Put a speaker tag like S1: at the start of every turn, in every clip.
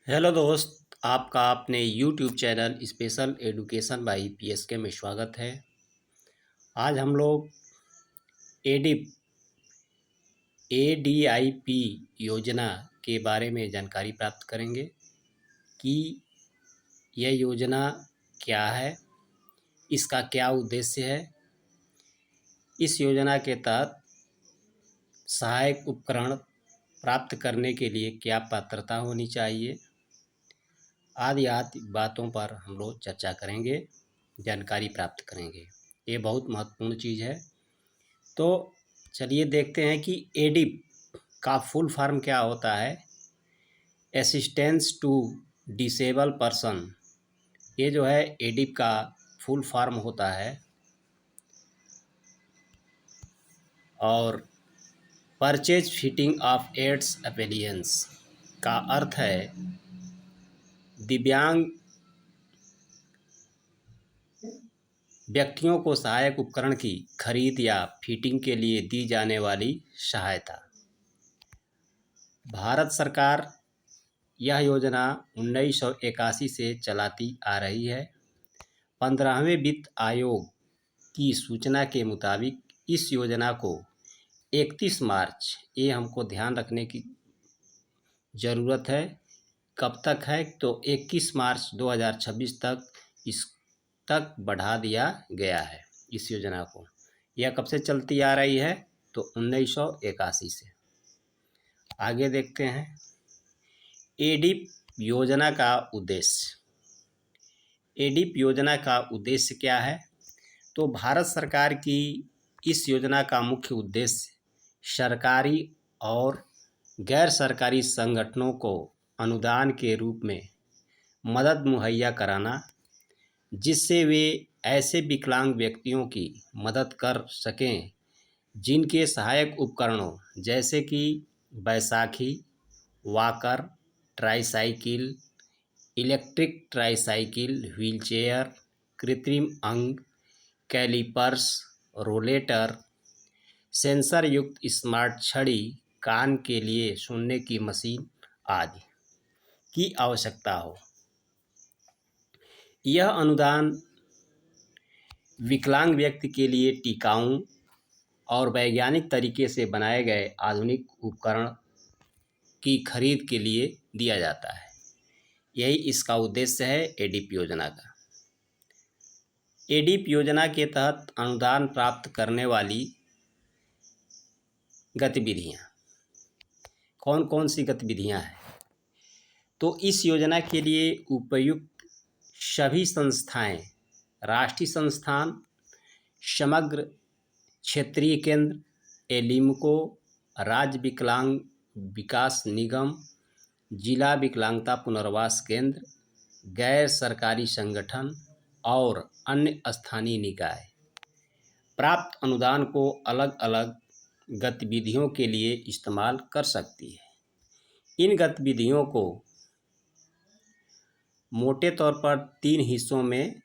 S1: Hello दोस्त, आपका अपने YouTube channel special education by PSK में स्वागत है। आज हम लोग एडिप एडीआईपी योजना के बारे में जानकारी प्राप्त करेंगे कि यह योजना क्या है, इसका क्या उद्देश्य है। इस योजना के तहत सहायक उपकरण प्राप्त करने के लिए क्या पात्रता होनी चाहिए, आदि बातों पर हम लोग चर्चा करेंगे, जानकारी प्राप्त करेंगे। ये बहुत महत्वपूर्ण चीज़ है। तो चलिए देखते हैं कि एडिप का फुल फॉर्म क्या होता है। असिस्टेंस टू डिसेबल पर्सन, ये जो है एडिप का फुल फॉर्म होता है। और परचेज फिटिंग ऑफ एड्स अपेलियंस का अर्थ है दिव्यांग व्यक्तियों को सहायक उपकरण की खरीद या फिटिंग के लिए दी जाने वाली सहायता। भारत सरकार यह योजना 1981 से चलाती आ रही है। 15वें वित्त आयोग की सूचना के मुताबिक इस योजना को 31 मार्च, ये हमको ध्यान रखने की ज़रूरत है, कब तक है तो 21 मार्च 2026 तक इस तक बढ़ा दिया गया है। इस योजना को, यह कब से चलती आ रही है तो 1981 से। आगे देखते हैं एडिप योजना का उद्देश्य। एडिप योजना का उद्देश्य क्या है तो भारत सरकार की इस योजना का मुख्य उद्देश्य सरकारी और गैर सरकारी संगठनों को अनुदान के रूप में मदद मुहैया कराना, जिससे वे ऐसे विकलांग व्यक्तियों की मदद कर सकें जिनके सहायक उपकरणों जैसे कि Baisakhi, walker, tricycle, electric tricycle, wheelchair, कृत्रिम अंग, कैलिपर्स, रोलेटर, सेंसर युक्त स्मार्ट छड़ी, कान के लिए सुनने की मशीन आदि की आवश्यकता हो। यह अनुदान विकलांग व्यक्ति के लिए टिकाऊ और वैज्ञानिक तरीके से बनाए गए आधुनिक उपकरण की खरीद के लिए दिया जाता है। यही इसका उद्देश्य है एडिप योजना का। एडिप योजना के तहत अनुदान प्राप्त करने वाली गतिविधियाँ कौन कौन सी गतिविधियाँ हैं तो इस योजना के लिए उपयुक्त सभी संस्थाएं, राष्ट्रीय संस्थान, समग्र क्षेत्रीय केंद्र, एलिम्को, राज्य विकलांग विकास निगम, जिला विकलांगता पुनर्वास केंद्र, गैर सरकारी संगठन और अन्य स्थानीय निकाय प्राप्त अनुदान को अलग अलग गतिविधियों के लिए इस्तेमाल कर सकती है। इन गतिविधियों को मोटे तौर पर 3 हिस्सों में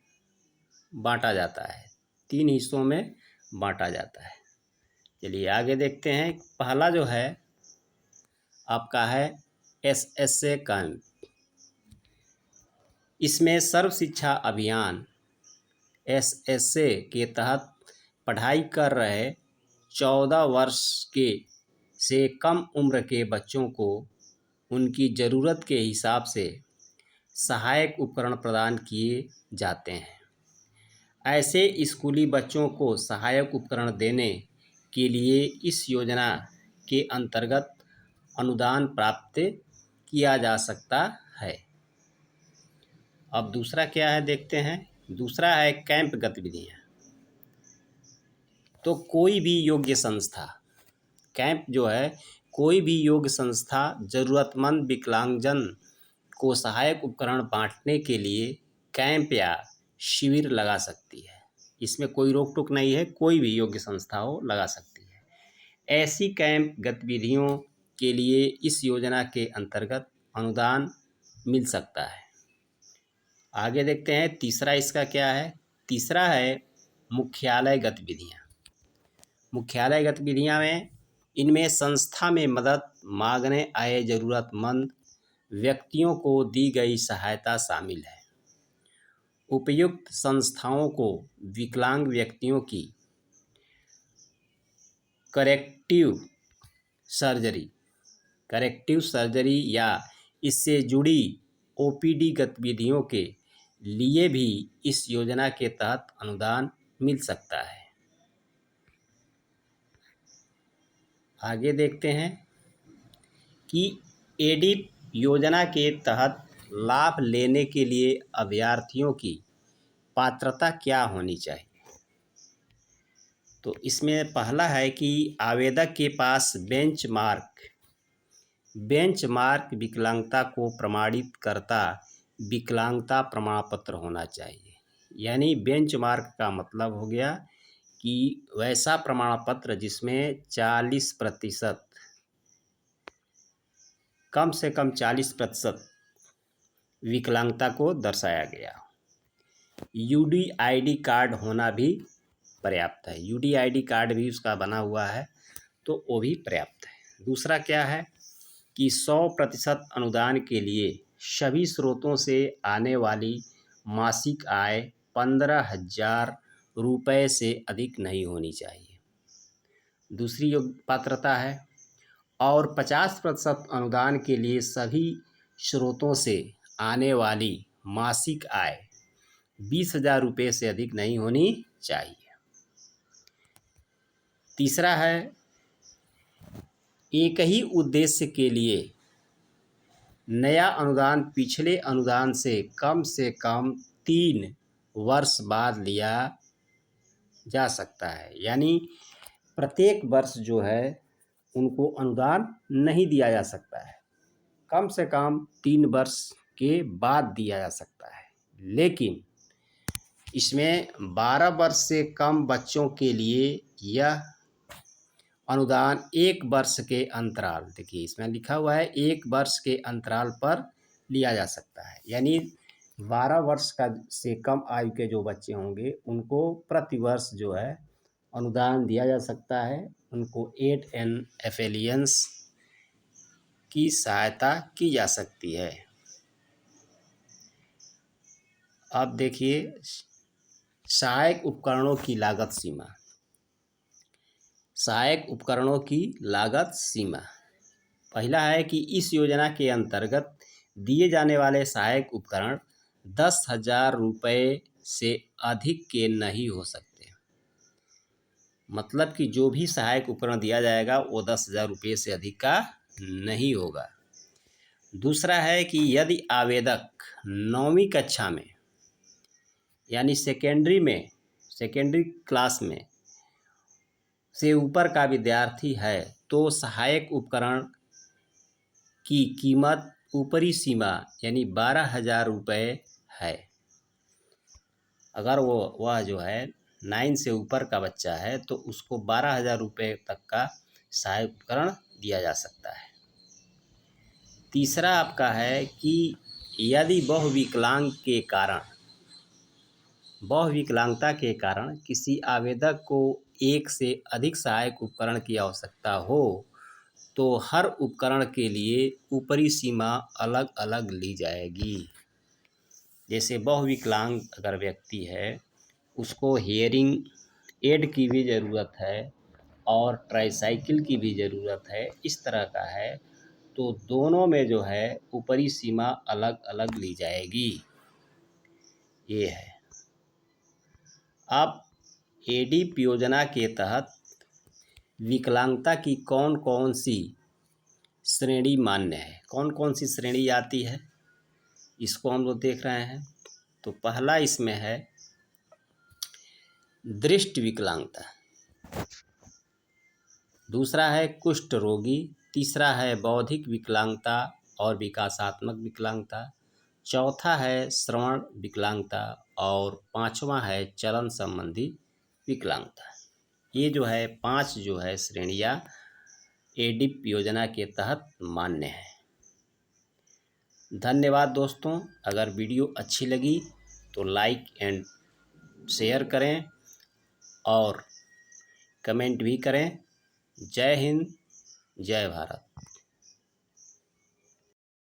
S1: बांटा जाता है। 3 हिस्सों में बांटा जाता है। चलिए आगे देखते हैं। पहला जो है आपका है एसएसए कैंप। इसमें सर्व शिक्षा अभियान एसएसए के तहत पढ़ाई कर रहे 14 वर्ष के से कम उम्र के बच्चों को उनकी ज़रूरत के हिसाब से सहायक उपकरण प्रदान किए जाते हैं। ऐसे स्कूली बच्चों को सहायक उपकरण देने के लिए इस योजना के अंतर्गत अनुदान प्राप्त किया जा सकता है। अब दूसरा क्या है देखते हैं। दूसरा है कैंप गतिविधियाँ। तो कोई भी योग्य संस्था, कैंप जो है कोई भी योग्य संस्था ज़रूरतमंद विकलांगजन को सहायक उपकरण बांटने के लिए कैंप या शिविर लगा सकती है। इसमें कोई रोक टोक नहीं है, कोई भी योग्य संस्था हो लगा सकती है। ऐसी कैंप गतिविधियों के लिए इस योजना के अंतर्गत अनुदान मिल सकता है। आगे देखते हैं तीसरा इसका क्या है। तीसरा है मुख्यालय गतिविधियाँ। मुख्यालय गतिविधियाँ में इनमें संस्था में मदद मांगने आए ज़रूरतमंद व्यक्तियों को दी गई सहायता शामिल है। उपयुक्त संस्थाओं को विकलांग व्यक्तियों की करेक्टिव सर्जरी या इससे जुड़ी ओपीडी गतिविधियों के लिए भी इस योजना के तहत अनुदान मिल सकता है। आगे देखते हैं कि एडीप योजना के तहत लाभ लेने के लिए अभ्यर्थियों की पात्रता क्या होनी चाहिए। तो इसमें पहला है कि आवेदक के पास बेंचमार्क विकलांगता को प्रमाणित करता विकलांगता प्रमाण पत्र होना चाहिए। यानी बेंचमार्क का मतलब हो गया कि वैसा प्रमाण पत्र जिसमें 40% कम से कम 40% विकलांगता को दर्शाया गया। यूडीआईडी कार्ड होना भी पर्याप्त है। यूडीआईडी कार्ड भी उसका बना हुआ है तो वो भी पर्याप्त है। दूसरा क्या है कि 100% अनुदान के लिए सभी स्रोतों से आने वाली मासिक आय 15,000 रुपये से अधिक नहीं होनी चाहिए। दूसरी पात्रता है। और 50% अनुदान के लिए सभी स्रोतों से आने वाली मासिक आय 20,000 रुपये से अधिक नहीं होनी चाहिए। तीसरा है एक ही उद्देश्य के लिए नया अनुदान पिछले अनुदान से कम 3 वर्ष बाद लिया जा सकता है। यानी प्रत्येक वर्ष जो है उनको अनुदान नहीं दिया जा सकता है, कम से कम 3 वर्ष के बाद दिया जा सकता है। लेकिन इसमें 12 वर्ष से कम बच्चों के लिए यह अनुदान 1 वर्ष के अंतराल, देखिए इसमें लिखा हुआ है 1 वर्ष के अंतराल पर लिया जा सकता है। यानी 12 वर्ष का से कम आयु के जो बच्चे होंगे उनको प्रति वर्ष जो है अनुदान दिया जा सकता है। उनको एड एंड एफिलियंस की सहायता की जा सकती है। अब देखिए सहायक उपकरणों की लागत सीमा। सहायक उपकरणों की लागत सीमा पहला है कि इस योजना के अंतर्गत दिए जाने वाले सहायक उपकरण 10,000 रुपये से अधिक के नहीं हो सकते। मतलब कि जो भी सहायक उपकरण दिया जाएगा वो 10,000 रुपये से अधिक का नहीं होगा। दूसरा है कि यदि आवेदक 9वीं कक्षा में यानी सेकेंडरी क्लास में से ऊपर का विद्यार्थी है तो सहायक उपकरण की कीमत ऊपरी सीमा यानी 12,000 रुपये है। अगर वह जो है 9 से ऊपर का बच्चा है तो उसको 12,000 रुपये तक का सहायक उपकरण दिया जा सकता है। तीसरा आपका है कि यदि बहुविकलांगता के कारण किसी आवेदक को एक से अधिक सहायक उपकरण की आवश्यकता हो तो हर उपकरण के लिए ऊपरी सीमा अलग अलग ली जाएगी। जैसे बहुविकलांग अगर व्यक्ति है उसको हियरिंग एड की भी ज़रूरत है और ट्राईसाइकिल की भी ज़रूरत है, इस तरह का है तो दोनों में जो है ऊपरी सीमा अलग अलग ली जाएगी। ये है। अब एडीप योजना के तहत विकलांगता की कौन कौन सी श्रेणी मान्य है, कौन कौन सी श्रेणी आती है, इसको हम लोग देख रहे हैं। तो पहला इसमें है दृष्टि विकलांगता, दूसरा है कुष्ठ रोगी, तीसरा है बौद्धिक विकलांगता और विकासात्मक विकलांगता, चौथा है श्रवण विकलांगता और पांचवा है चलन संबंधी विकलांगता। ये जो है 5 जो है श्रेणियां एडीप योजना के तहत मान्य है। धन्यवाद दोस्तों। अगर वीडियो अच्छी लगी तो लाइक एंड शेयर करें और कमेंट भी करें। जय हिंद, जय भारत।